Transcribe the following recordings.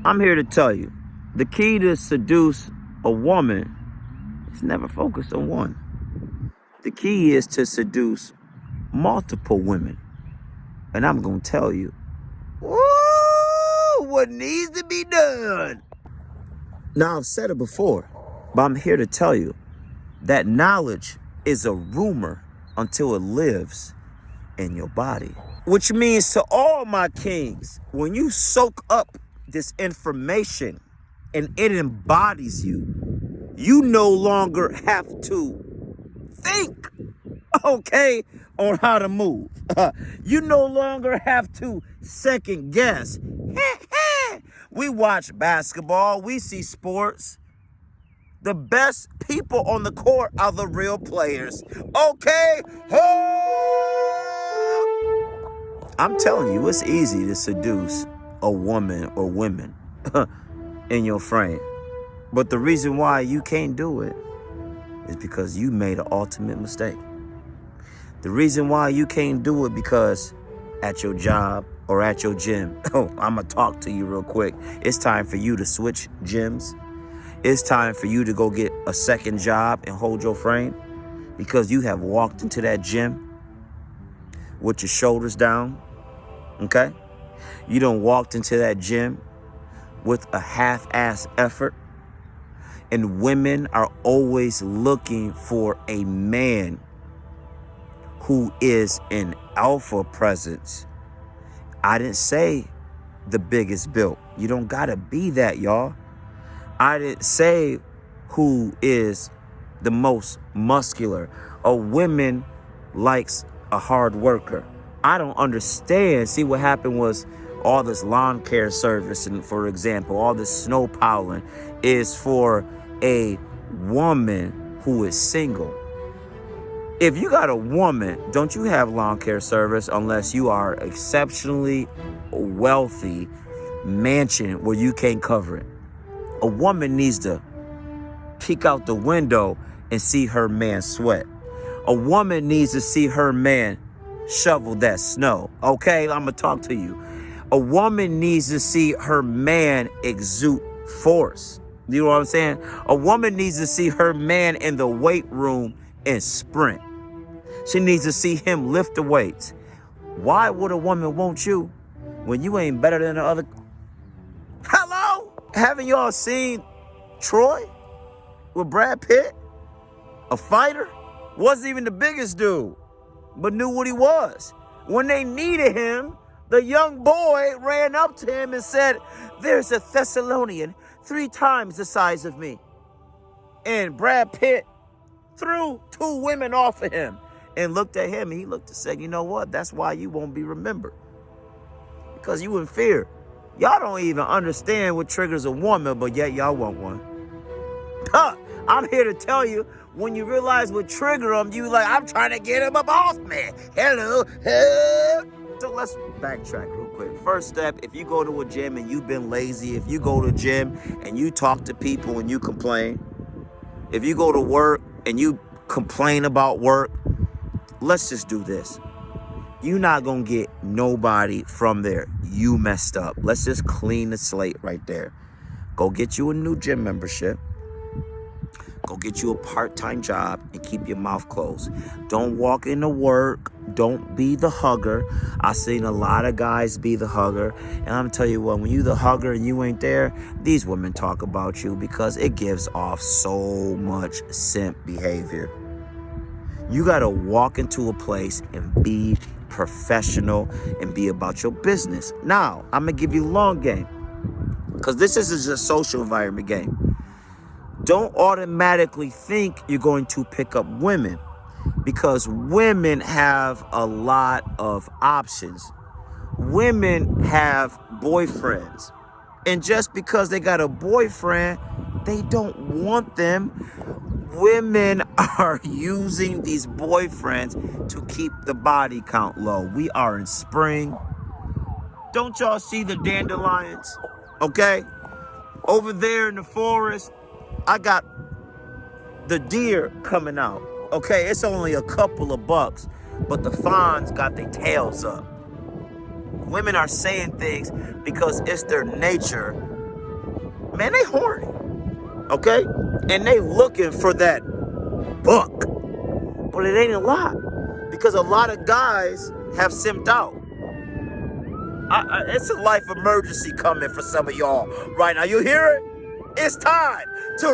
I'm here to tell you, the key to seduce a woman is never focus on one. The key is to seduce multiple women. And I'm going to tell you, what needs to be done. Now, I've said it before, but I'm here to tell you that knowledge is a rumor until it lives in your body. Which means to all my kings, when you soak up this information and it embodies you, you no longer have to think, okay, on how to move. You no longer have to second guess. We watch basketball, we see sports. The best people on the court are the real players. Okay? I'm telling you, it's easy to seduce a woman or women in your frame. But the reason why you can't do it is because you made an ultimate mistake. The reason why you can't do it because at your job or at your gym, I'm going to talk to you real quick. It's time for you to switch gyms. It's time for you to go get a second job and hold your frame because you have walked into that gym with your shoulders down, okay? You done walked into that gym with a half-ass effort, and women are always looking for a man who is an alpha presence. I didn't say the biggest built. You don't gotta be that, y'all. I didn't say who is the most muscular. A woman likes a hard worker. I don't understand. See, what happened was all this lawn care service, and for example, all this snow plowing is for a woman who is single. If you got a woman, don't you have lawn care service unless you are exceptionally wealthy mansion where you can't cover it. A woman needs to peek out the window and see her man sweat. A woman needs to see her man shovel that snow. Okay, I'm gonna talk to you. A woman needs to see her man exude force. You know what I'm saying? A woman needs to see her man in the weight room and sprint. She needs to see him lift the weights. Why would a woman want you when you ain't better than the other? Hello? Haven't y'all seen Troy with Brad Pitt? A fighter? Wasn't even the biggest dude, but knew what he was. When they needed him, the young boy ran up to him and said, "There's a Thessalonian 3 times the size of me." And Brad Pitt threw 2 women off of him and looked at him, and he looked and said, "You know what? That's why you won't be remembered. Because you in fear. Y'all don't even understand what triggers a woman, but yet y'all want one." I'm here to tell you, when you realize what trigger them, you like, I'm trying to get him up off me. Hello. So let's backtrack real quick. First step, if you go to a gym and you've been lazy, if you go to a gym and you talk to people and you complain, if you go to work and you complain about work, let's just do this. You're not going to get nobody from there. You messed up. Let's just clean the slate right there. Go get you a new gym membership. Go get you a part-time job and keep your mouth closed. Don't walk into work. Don't be the hugger. I've seen a lot of guys be the hugger. And I'm tell you what, when you the hugger and you ain't there, these women talk about you because it gives off so much simp behavior. You got to walk into a place and be professional and be about your business. Now, I'm going to give you long game because this is a social environment game. Don't automatically think you're going to pick up women because women have a lot of options. Women have boyfriends. And just because they got a boyfriend, they don't want them. Women are using these boyfriends to keep the body count low. We are in spring. Don't y'all see the dandelions? Okay? Over there in the forest, I got the deer coming out. Okay, it's only a couple of bucks, but the fawns got their tails up. Women are saying things because it's their nature man, they horny, okay? And they looking for that buck. But it ain't a lot, because a lot of guys have simped out. It's a life emergency coming for some of y'all right now. You hear it? It's time to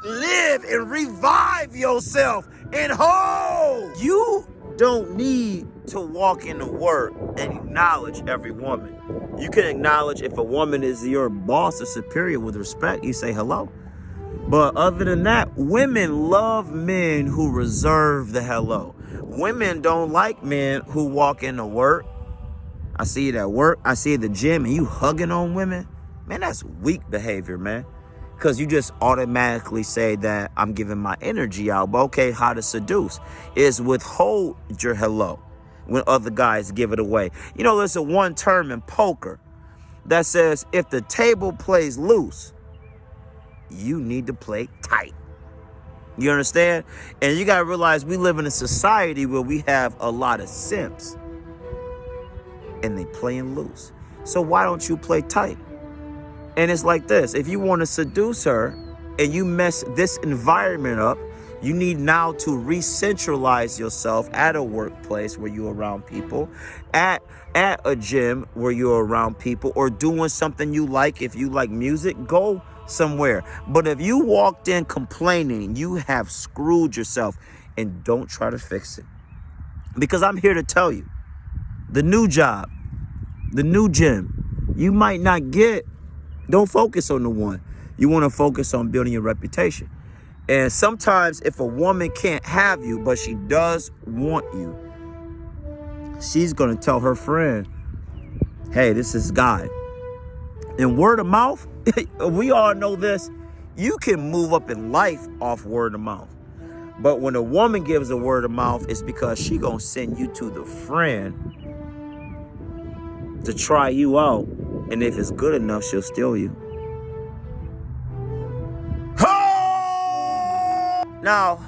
relive and revive yourself and hold. You don't need to walk into work and acknowledge every woman. You can acknowledge if a woman is your boss or superior with respect, you say hello. But other than that, women love men who reserve the hello. Women don't like men who walk into work. I see it at work, I see it at the gym, and you hugging on women. Man, that's weak behavior, man. Because you just automatically say that I'm giving my energy out. But okay, how to seduce is withhold your hello when other guys give it away. You know, there's a one term in poker that says if the table plays loose, you need to play tight. You understand? And you got to realize we live in a society where we have a lot of simps. And they playing loose. So why don't you play tight? And it's like this. If you want to seduce her and you mess this environment up, you need now to re-centralize yourself at a workplace where you're around people, at a gym where you're around people, or doing something you like. If you like music, go somewhere. But if you walked in complaining, you have screwed yourself, and don't try to fix it. Because I'm here to tell you, the new job, the new gym, you might not get. Don't focus on the one. You want to focus on building your reputation. And sometimes if a woman can't have you, but she does want you, she's going to tell her friend, hey, this is Guy. And word of mouth, we all know this, you can move up in life off word of mouth. But when a woman gives a word of mouth, it's because she going to send you to the friend to try you out, and if it's good enough, she'll steal you. Now,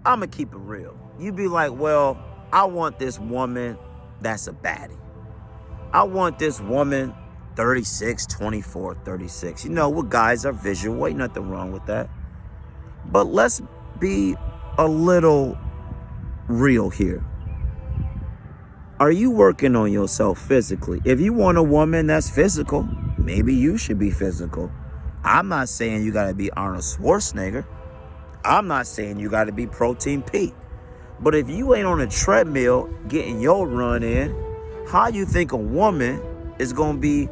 I'm gonna keep it real. You be like, well, I want this woman that's a baddie. I want this woman 36, 24, 36. You know, what guys are visual, ain't nothing wrong with that. But let's be a little real here. Are you working on yourself physically? If you want a woman that's physical, maybe you should be physical. I'm not saying you gotta be Arnold Schwarzenegger. I'm not saying you gotta be Protein Pete. But if you ain't on a treadmill getting your run in, how you think a woman is gonna be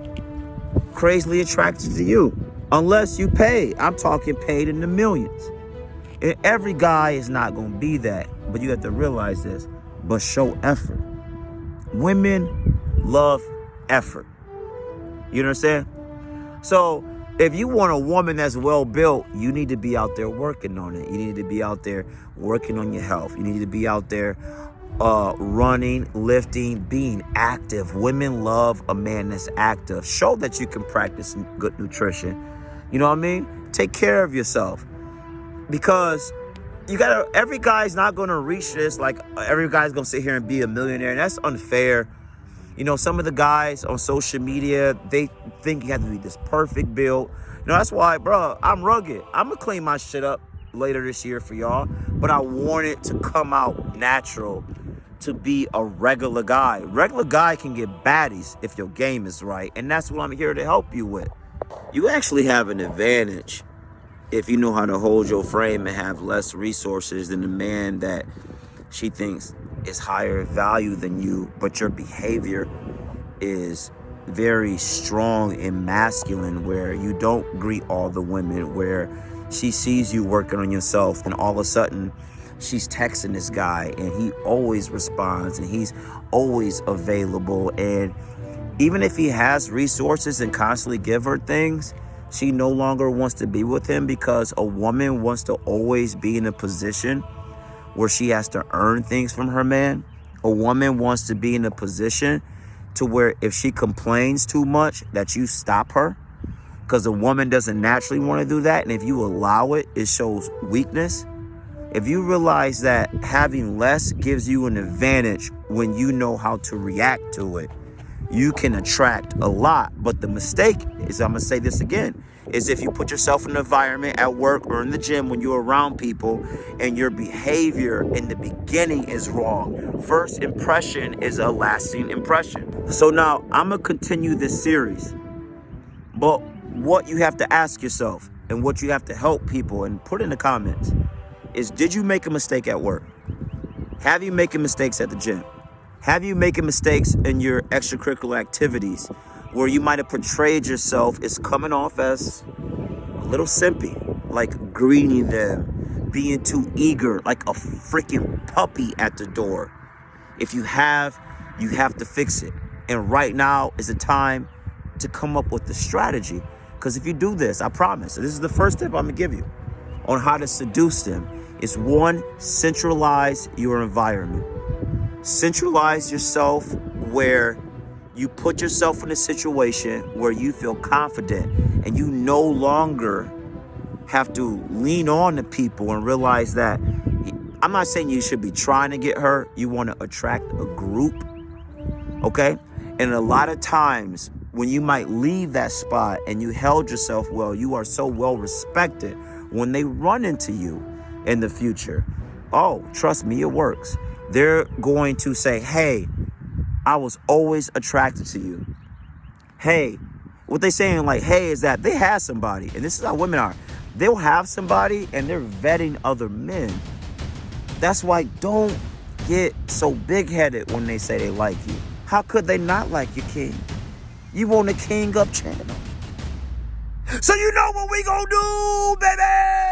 crazily attracted to you? Unless you pay. I'm talking paid in the millions. And every guy is not gonna be that. But you have to realize this. But show effort. Women love effort. You understand? So if you want a woman that's well built, you need to be out there working on it. You need to be out there working on your health. You need to be out there running, lifting, being active. Women love a man that's active. Show that you can practice good nutrition. You know what I mean? Take care of yourself. Because every guy's not going to reach this. Like, every guy's going to sit here and be a millionaire. And that's unfair. You know, some of the guys on social media, they think you have to be this perfect build. You know, that's why, bro, I'm rugged. I'm going to clean my shit up later this year for y'all. But I want it to come out natural, to be a regular guy. Regular guy can get baddies if your game is right. And that's what I'm here to help you with. You actually have an advantage if you know how to hold your frame and have less resources than the man that she thinks is higher value than you, but your behavior is very strong and masculine, where you don't greet all the women, where she sees you working on yourself and all of a sudden she's texting this guy and he always responds and he's always available. And even if he has resources and constantly give her things, she no longer wants to be with him, because a woman wants to always be in a position where she has to earn things from her man. A woman wants to be in a position to where if she complains too much, that you stop her, because a woman doesn't naturally want to do that. And if you allow it, it shows weakness. If you realize that having less gives you an advantage when you know how to react to it, you can attract a lot. But the mistake is, I'm going to say this again, is if you put yourself in an environment at work or in the gym when you're around people and your behavior in the beginning is wrong. First impression is a lasting impression. So now I'm going to continue this series. But what you have to ask yourself and what you have to help people and put in the comments is, did you make a mistake at work? Have you making mistakes at the gym? Have you making mistakes in your extracurricular activities where you might have portrayed yourself as coming off as a little simpy, like greeting them, being too eager, like a freaking puppy at the door? If you have, you have to fix it. And right now is the time to come up with the strategy. Because if you do this, I promise, this is the first tip I'm gonna give you on how to seduce them. Is one, centralize your environment. Centralize yourself where you put yourself in a situation where you feel confident and you no longer have to lean on to people and realize that, I'm not saying you should be trying to get her. You want to attract a group, okay? And a lot of times when you might leave that spot and you held yourself well, you are so well respected, when they run into you in the future, oh, trust me, it works. They're going to say, hey, I was always attracted to you. Hey, what they saying like, hey, is that they have somebody. And this is how women are. They'll have somebody and they're vetting other men. That's why don't get so big-headed when they say they like you. How could they not like you, king? You on the King Up channel. So you know what we gonna do, baby?